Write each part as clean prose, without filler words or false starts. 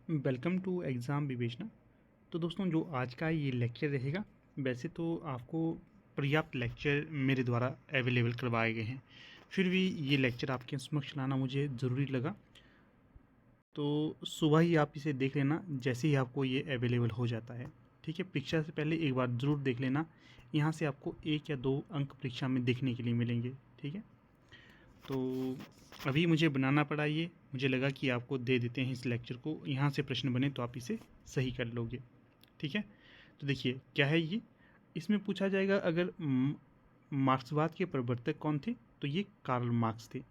Welcome to exam विवेचना। तो दोस्तों, जो आज का ये लेक्चर रहेगा, वैसे तो आपको पर्याप्त लेक्चर मेरे द्वारा अवेलेबल करवाए गए हैं, फिर भी ये लेक्चर आपके समक्ष लाना मुझे ज़रूरी लगा। तो सुबह ही आप इसे देख लेना जैसे ही आपको ये अवेलेबल हो जाता है। ठीक है, परीक्षा से पहले एक बार ज़रूर देख लेना। यहाँ से आपको 1 या 2 अंक परीक्षा में देखने के लिए मिलेंगे। ठीक है, तो अभी मुझे बनाना पड़ा ये, मुझे लगा कि आपको दे देते हैं इस लेक्चर को, यहाँ से प्रश्न बने तो आप इसे सही कर लोगे। ठीक है, तो देखिए क्या है ये। इसमें पूछा जाएगा अगर मार्क्सवाद के प्रवर्तक कौन थे, तो ये कार्ल मार्क्स थे।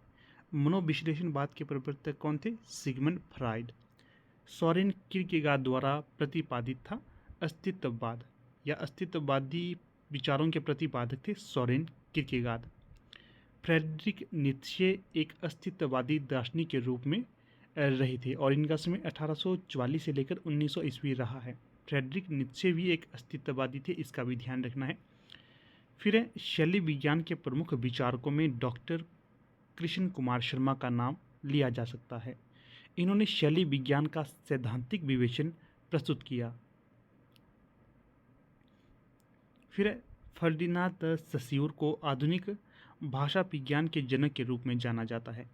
मनोविश्लेषणवाद के प्रवर्तक कौन थे, सिगमंड फ्राइड। सोरेन किरकेगार्ड द्वारा प्रतिपादित था अस्तित्ववाद, या अस्तित्ववादी विचारों के प्रतिपादक थे सोरेन किरकेगार्ड। फ्रेडरिक नीत्शे एक अस्तित्ववादी दार्शनिक के रूप में रहे थे और इनका समय 1844 से लेकर 1900 ईस्वी रहा है। फ्रेडरिक नीत्शे भी एक अस्तित्ववादी थे, इसका भी ध्यान रखना है। फिर है शैली विज्ञान के प्रमुख विचारकों में डॉक्टर कृष्ण कुमार शर्मा का नाम लिया जा सकता है। इन्होंने शैली विज्ञान का सैद्धांतिक विवेचन प्रस्तुत किया। फिर है फर्डिनांड द सस्यूर को आधुनिक भाषा विज्ञान के जनक के रूप में जाना जाता है।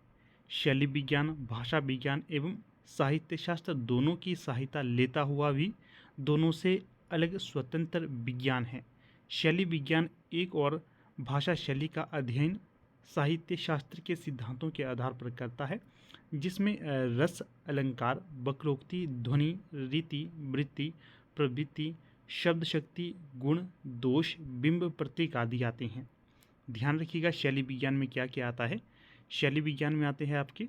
शैली विज्ञान, भाषा विज्ञान एवं साहित्य शास्त्र दोनों की सहायता लेता हुआ भी दोनों से अलग स्वतंत्र विज्ञान है। शैली विज्ञान एक और भाषा शैली का अध्ययन साहित्य शास्त्र के सिद्धांतों के आधार पर करता है, जिसमें रस, अलंकार, वक्रोक्ति, ध्वनि, रीति, वृत्ति, प्रवृत्ति, शब्द शक्ति, गुण, दोष, बिंब, प्रतीक आदि आते हैं। ध्यान रखिएगा शैली विज्ञान में क्या क्या आता है। शैली विज्ञान में आते हैं आपके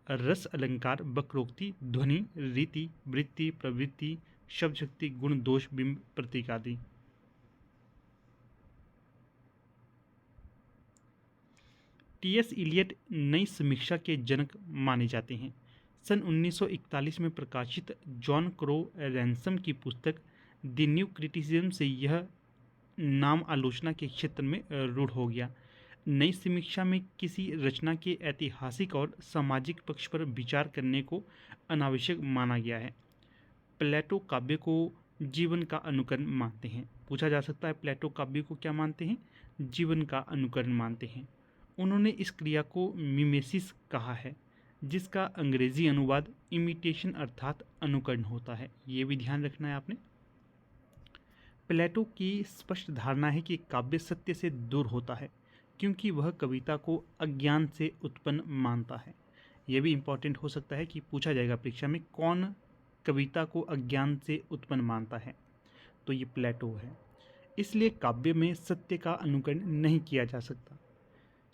रस, अलंकार, वक्रोक्ति, ध्वनि, रीति, वृत्ति, प्रवृत्ति, शब्द शक्ति, गुण, दोष, बिंब, प्रतीक आदि। टी.एस. इलियट नई समीक्षा के जनक माने जाते हैं। सन 1941 में प्रकाशित जॉन क्रो रैनसम की पुस्तक द न्यू क्रिटिसिज्म से यह नाम आलोचना के क्षेत्र में रूढ़ हो गया। नई समीक्षा में किसी रचना के ऐतिहासिक और सामाजिक पक्ष पर विचार करने को अनावश्यक माना गया है। प्लेटो काव्य को जीवन का अनुकरण मानते हैं। पूछा जा सकता है प्लेटो काव्य को क्या मानते हैं, जीवन का अनुकरण मानते हैं। उन्होंने इस क्रिया को मिमेसिस कहा है, जिसका अंग्रेजी अनुवाद इमिटेशन अर्थात अनुकरण होता है। ये भी ध्यान रखना है आपने। प्लेटो की स्पष्ट धारणा है कि काव्य सत्य से दूर होता है, क्योंकि वह कविता को अज्ञान से उत्पन्न मानता है। यह भी इम्पॉर्टेंट हो सकता है कि पूछा जाएगा परीक्षा में, कौन कविता को अज्ञान से उत्पन्न मानता है, तो ये प्लेटो है। इसलिए काव्य में सत्य का अनुकरण नहीं किया जा सकता।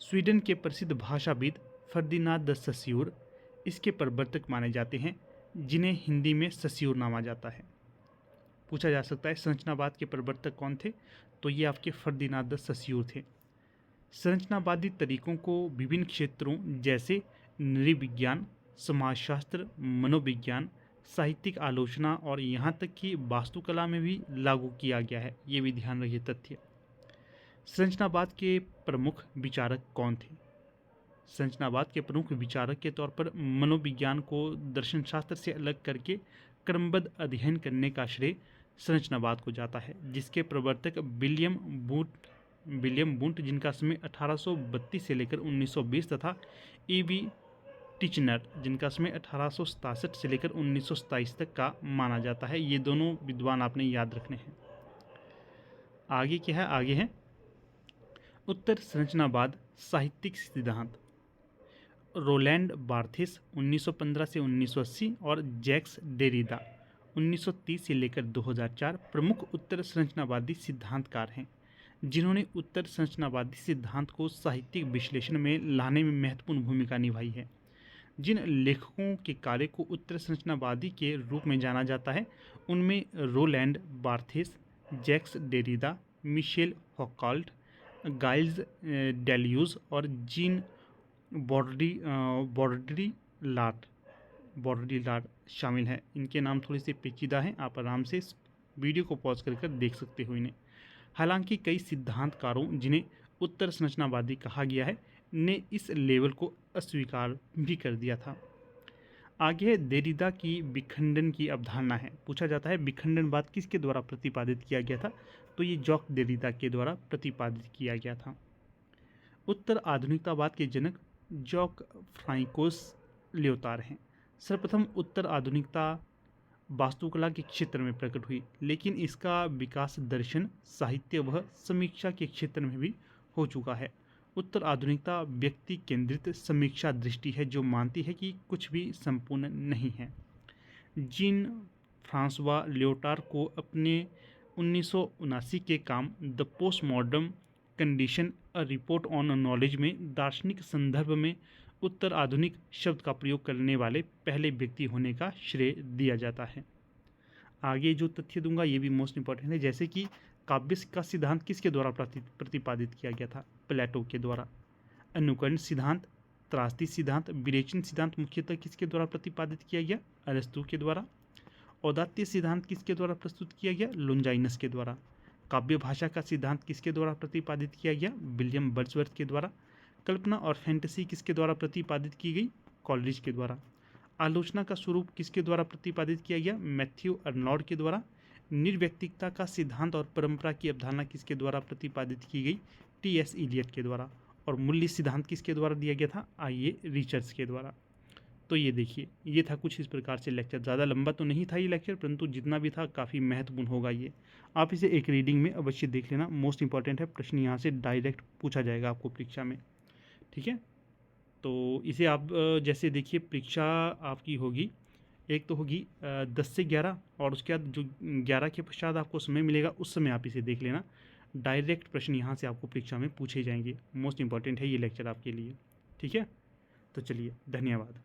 स्वीडन के प्रसिद्ध भाषाविद फर्दिनांड द सस्यूर इसके प्रवर्तक माने जाते हैं, जिन्हें हिंदी में सस्यूर नामा जाता है। पूछा जा सकता है संरचनावाद के प्रवर्तक कौन थे, तो ये आपके फर्दिनांड द सस्यूर थे। संरचनावादी तरीकों को विभिन्न क्षेत्रों जैसे नृविज्ञान, समाजशास्त्र, मनोविज्ञान, साहित्यिक आलोचना और यहाँ तक कि वास्तुकला में भी लागू किया गया है। ये भी ध्यान रखिए तथ्य। संरचनावाद के प्रमुख विचारक कौन थे? संरचनावाद के प्रमुख विचारक के तौर पर मनोविज्ञान को दर्शनशास्त्र से अलग करके क्रमबद्ध अध्ययन करने का श्रेय संरचनावाद को जाता है, जिसके प्रवर्तक विलियम वुंट, जिनका समय 1832 से लेकर 1920 तथा E.V. टिचनर, जिनका समय 1867 से लेकर 1927 तक का माना जाता है। ये दोनों विद्वान आपने याद रखने हैं। आगे क्या है, आगे है उत्तर संरचनावाद साहित्यिक सिद्धांत। रोलैंड बार्थेस 1915 से 1980 और जैक्स डेरिडा 1930 से लेकर 2004 प्रमुख उत्तर संरचनावादी सिद्धांतकार हैं, जिन्होंने उत्तर संरचनावादी सिद्धांत को साहित्यिक विश्लेषण में लाने में महत्वपूर्ण भूमिका निभाई है। जिन लेखकों के कार्य को उत्तर संरचनावादी के रूप में जाना जाता है, उनमें Roland Barthes, Jacques Derrida, Michel Foucault, Gilles Deleuze और जीन बॉर्डरीलाट शामिल हैं। इनके नाम थोड़े से पेचीदा हैं, आप आराम से इस वीडियो को पॉज कर देख सकते हो इन्हें। हालांकि कई सिद्धांतकारों, जिन्हें उत्तर संरचनावादी कहा गया है, ने इस लेवल को अस्वीकार भी कर दिया था। आगे है देरिदा की विखंडन की अवधारणा है। पूछा जाता है विखंडनवाद किसके द्वारा प्रतिपादित किया गया था, तो ये जॉक देरिदा के द्वारा प्रतिपादित किया गया था। उत्तर आधुनिकतावाद के जनक जॉक फ्रांकोस लियोटार हैं। सर्वप्रथम उत्तर आधुनिकता वास्तुकला के क्षेत्र में प्रकट हुई, लेकिन इसका विकास दर्शन, साहित्य व समीक्षा के क्षेत्र में भी हो चुका है। उत्तर आधुनिकता व्यक्ति केंद्रित समीक्षा दृष्टि है जो मानती है कि कुछ भी संपूर्ण नहीं है। जीन फ्रांसवा लियोटार को अपने 1979 के काम the post modern condition a report on knowledge में दार्शनिक संदर्भ में उत्तर आधुनिक शब्द का प्रयोग करने वाले पहले व्यक्ति होने का श्रेय दिया जाता है। आगे जो तथ्य दूंगा ये भी मोस्ट इंपॉर्टेंट है, जैसे कि काव्य का सिद्धांत किसके द्वारा प्रतिपादित किया गया था, प्लेटो के द्वारा। अनुकरण सिद्धांत, त्रासदी सिद्धांत, विरेचन सिद्धांत मुख्यतः किसके द्वारा प्रतिपादित किया गया, अरस्तु के द्वारा। औदात्य सिद्धांत किसके द्वारा प्रस्तुत किया गया, लोंजाइनस के द्वारा। काव्य भाषा का सिद्धांत किसके द्वारा प्रतिपादित किया गया, विलियम वर्ड्सवर्थ के द्वारा। कल्पना और फैंटेसी किसके द्वारा प्रतिपादित की गई, कॉलरिज के द्वारा। आलोचना का स्वरूप किसके द्वारा प्रतिपादित किया गया, मैथ्यू अर्नॉल्ड के द्वारा। निर्व्यक्तिकता का सिद्धांत और परंपरा की अवधारणा किसके द्वारा प्रतिपादित की गई, टी.एस. इलियट के द्वारा। और मूल्य सिद्धांत किसके द्वारा दिया गया था, आई.ए. रिचर्ड्स के द्वारा। तो ये देखिए, ये था कुछ इस प्रकार से लेक्चर। ज़्यादा लंबा तो नहीं था ये लेक्चर, परंतु जितना भी था काफ़ी महत्वपूर्ण होगा ये। आप इसे एक रीडिंग में अवश्य देख लेना, मोस्ट इंपॉर्टेंट है। प्रश्न यहाँ से डायरेक्ट पूछा जाएगा आपको परीक्षा में, ठीक है। तो इसे आप जैसे देखिए, परीक्षा आपकी होगी, एक तो होगी 10 से 11, और उसके बाद जो 11 के पश्चात आपको समय मिलेगा उस समय आप इसे देख लेना। डायरेक्ट प्रश्न यहाँ से आपको परीक्षा में पूछे जाएंगे। मोस्ट इंपॉर्टेंट है ये लेक्चर आपके लिए, ठीक है। तो चलिए, धन्यवाद।